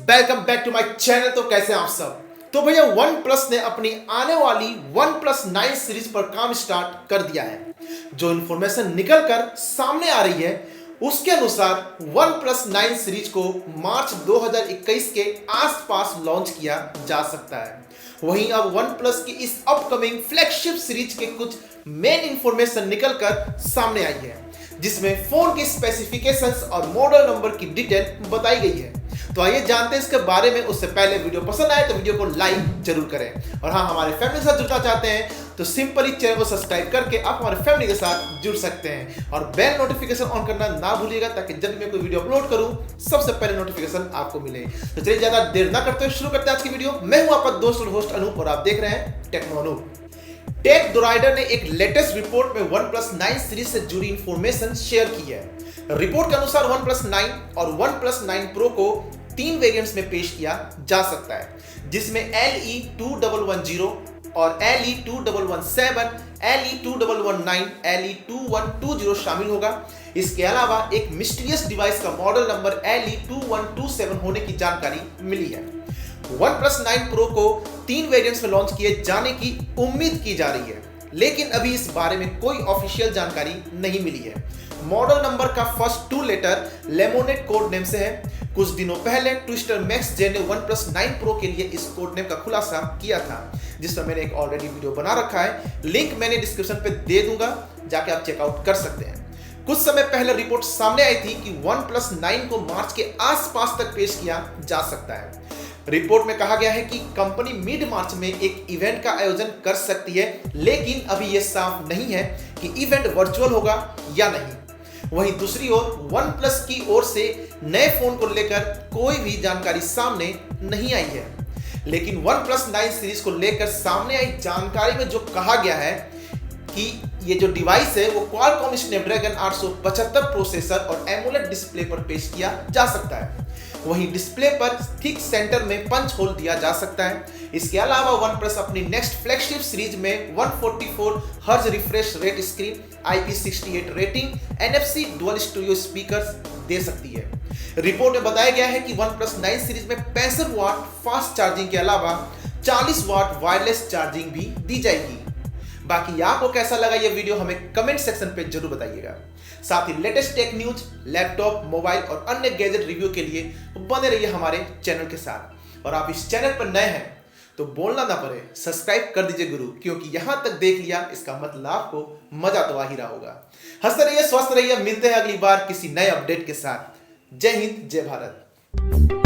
Welcome back to my channel. तो कैसे हैं आप सब। तो भैया वन प्लस ने अपनी आने वाली OnePlus 9 सीरीज पर काम स्टार्ट कर दिया है। जो इन्फॉर्मेशन निकल कर सामने आ रही है उसके अनुसार OnePlus 9 सीरीज को मार्च 2021 के आसपास लॉन्च किया जा सकता है। वहीं अब OnePlus की इस अपकमिंग फ्लैगशिप सीरीज के कुछ मेन इंफॉर्मेशन निकल कर सामने आई है, जिसमें फोन के स्पेसिफिकेशंस और मॉडल नंबर की डिटेल बताई गई है। तो आइए जानते हैं इसके बारे में। उससे पहले वीडियो पसंद आए तो वीडियो को लाइक जरूर करें, और हाँ, हमारे फैमिली के साथ जुड़ना चाहते हैं तो सिंपली चैनल को सब्सक्राइब करके आप हमारे फैमिली के साथ जुड़ सकते हैं, और बेल नोटिफिकेशन ऑन करना ना भूलिएगा ताकि जब मैं कोई वीडियो अपलोड करूं सबसे पहले नोटिफिकेशन आपको मिले। तो चलिए ज्यादा देर ना करते हुए शुरू करते हैं आज की वीडियो। मैं हूं आपका दोस्त और होस्ट अनूप, और आप देख रहे हैं टेक्नो अनूप। टेक राइडर ने एक लेटेस्ट रिपोर्ट में OnePlus 9 सीरीज से जुड़ी इंफॉर्मेशन शेयर की है। रिपोर्ट के अनुसार OnePlus 9 और OnePlus 9 Pro को 3 वेरिएंट्स में पेश किया जा सकता है, जिसमें LE2110 और LE2117, LE2119, LE2120 शामिल होगा। इसके अलावा एक मिस्टीरियस डिवाइस का मॉडल नंबर LE2127 होने की जानकारी मिली है। OnePlus 9 Pro को 3 वेरिएंट्स में लॉन्च किए जाने की उम्मीद की जा रही है, लेकिन अभी इस बारे में कोई ऑफिशियल जानकारी नहीं मिली है। मॉडल नंबर का first 2 letter lemonade code name से है। कुछ दिनों पहले ट्विस्टर मैक्स जे ने OnePlus 9 Pro के लिए इस कोड नेम का खुलासा किया था, जिस पर मैंने एक ऑलरेडी वीडियो बना रखा है। लिंक मैंने डिस्क्रिप्शन पे दे दूंगा, जाके आप चेकआउट कर सकते हैं। कुछ समय पहले रिपोर्ट सामने आई थी कि OnePlus 9 को मार्च के आसपास तक पेश किया जा सकता है। रिपोर्ट में कहा गया है कि कंपनी मिड मार्च में एक इवेंट का आयोजन कर सकती है, लेकिन अभी यह साफ नहीं है कि इवेंट वर्चुअल होगा या नहीं। वहीं दूसरी ओर OnePlus की ओर से नए फोन को लेकर कोई भी जानकारी सामने नहीं आई है, लेकिन OnePlus 9 सीरीज को लेकर सामने आई जानकारी में जो कहा गया है कि ये जो डिवाइस है वो क्वालकॉम स्नैपड्रैगन 875 प्रोसेसर और एमोलेड डिस्प्ले पर पेश किया जा सकता है। वहीं डिस्प्ले पर थिक सेंटर में पंच होल दिया जा सकता है। इसके अलावा OnePlus अपनी नेक्स्ट फ्लैगशिप सीरीज में 144 hertz refresh rate screen, IP68 rating, NFC dual studio speakers दे सकती है। रिपोर्ट में बताया गया है कि OnePlus 9 सीरीज में 65 वाट फास्ट चार्जिंग के अलावा 40 वाट वायरलेस चार्जिंग भी दी जाएगी। बाकी आपको कैसा लगा ये वीडियो हमें कमेंट सेक्शन पे जरूर बताइएगा। साथ ही latest tech news, laptop, mobile और अन्य गैजेट रिव्यू के लिए बने रहिए हमारे चैनल के साथ। और आप इस चैनल पर नए हैं तो बोलना ना पड़े, सब्सक्राइब कर दीजिए गुरु, क्योंकि यहां तक देख लिया इसका मतलब आपको मजा तो आ ही रहा होगा। हंसते रहिए, स्वस्थ रहिए, मिलते हैं अगली बार किसी नए अपडेट के साथ। जय हिंद, जय भारत।